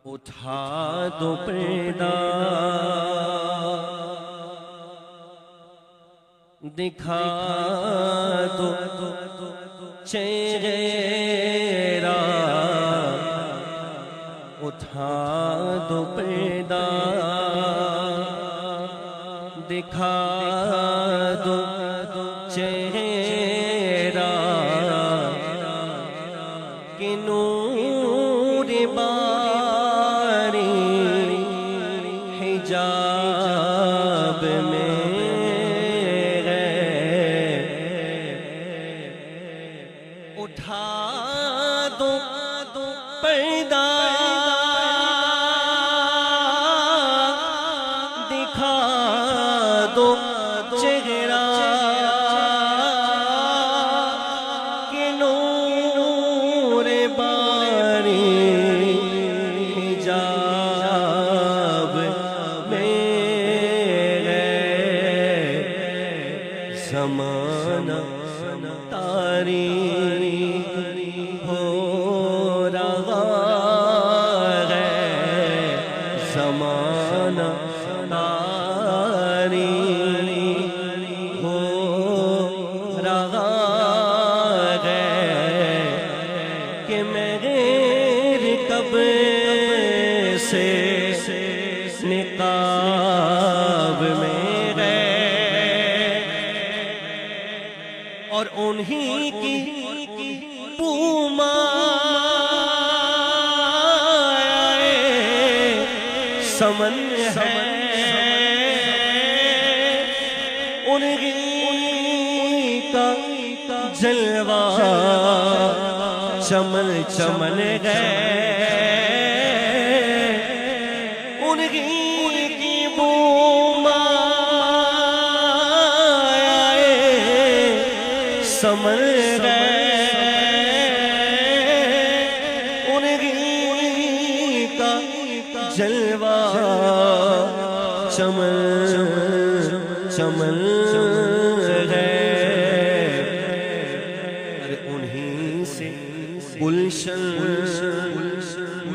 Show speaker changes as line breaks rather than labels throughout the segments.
اٹھا دو پردہ دکھا دو چہرہ اٹھا دو پردہ دکھا دو چہرہ کہ نور باری حجاب میں ہے اٹھا دو پردہ دکھا دو چہرہ کہ نور باری حجاب میں ہے زمانہ تاریخ ہو رہا ہے زمانہ تاریخ ہو رہا ہے کہ میرے کب سے نقاب میں ہے اور انہی کی بومائے سمن ہے انہی کا جلوہ چمن چمن ہے انہی کی بومائے سمن ہے انہی کا جلوہ چمن چمن ہے انہی سے گلشن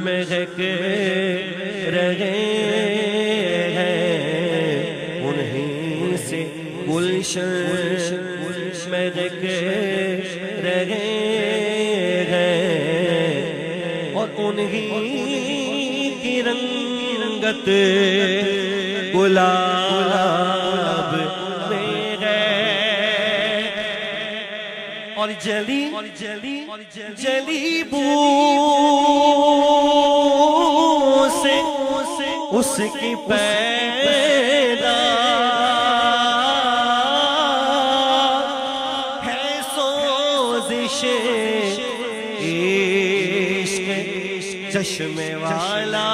مہک رہے ہیں انہی سے گلشن مہک رہے ہیں اور انہی کی رنگت گلاب میں ہے اور جلی بو سے اس کی پیدا ہے سوزش عشق چشم والا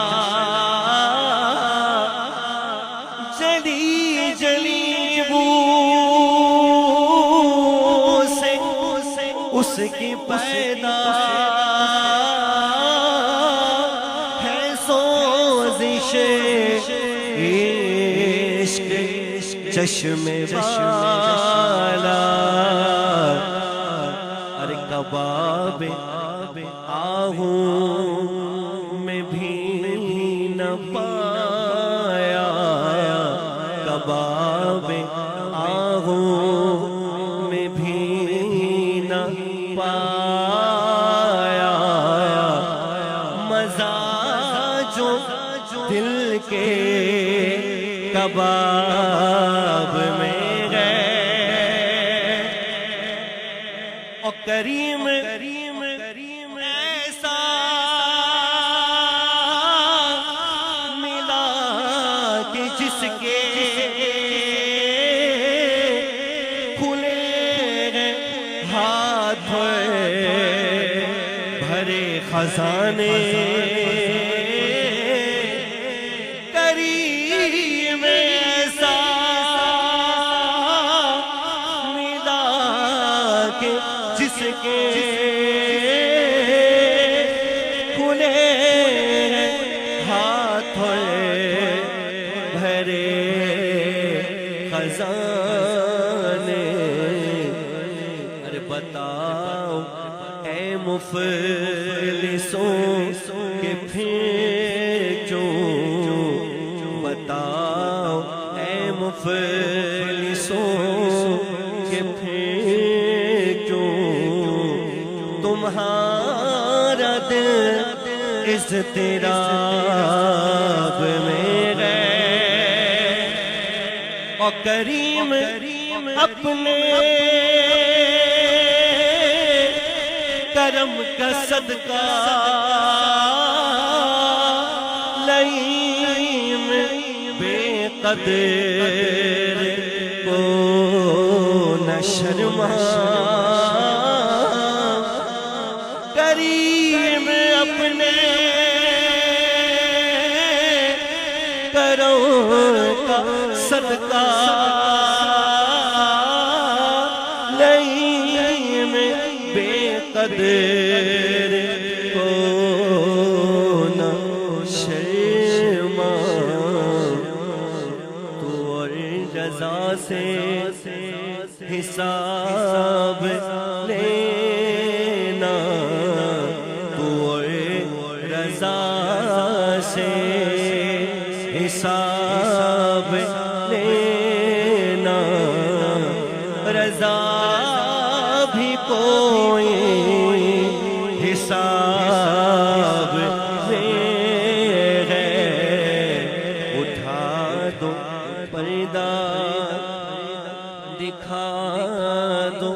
جلی بو سے اس کی پیدا ہے سوزش عشق چشم والا ارے کباب آہوں میں بھی نہ پایا کباب آہوں میں بھی نہ پایا مزہ جو دل کے کباب میں ہے اور کریم ایسا ملا کہ جس کے کھلے ہاتھ بھرے خزانے کریم ایسا ملا کہ جس کے کھلے ہاتھ بھرے خزانے ارے بتاؤ اے مفلسوں کہ پھر مفلسوں کے پھینکوں تمہارا دل اضطراب میں گئے اور کریم اپنے کرم کا صدقہ لئیم بے قدر کو نہ شرما کریم اپنے کرم کا صدقہ لئیم بے قدر کو نہ شرما تو اور جزا سے حساب لینا تو اور رضا سے حساب لینا رضا بھی کوئی حساب میں ہے اٹھا دو پردہ دکھا دو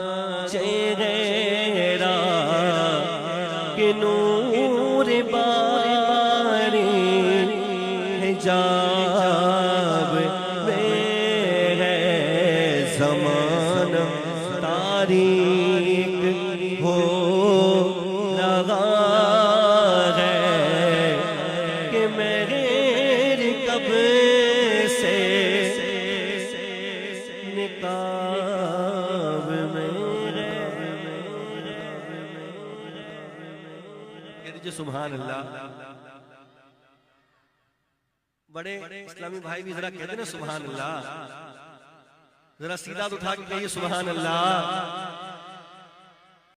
چہرہ کہ نور باری حجاب میں ہے زمانہ تاریک ہو لگا ہے کہ میرے کب سے نقاب میں کہہ دیجئے سبحان اللہ بڑے اسلامی بھائی بھی ذرا کہتے ہیں نا سبحان اللہ ذرا سیدھا اٹھا کے کہیے سبحان اللہ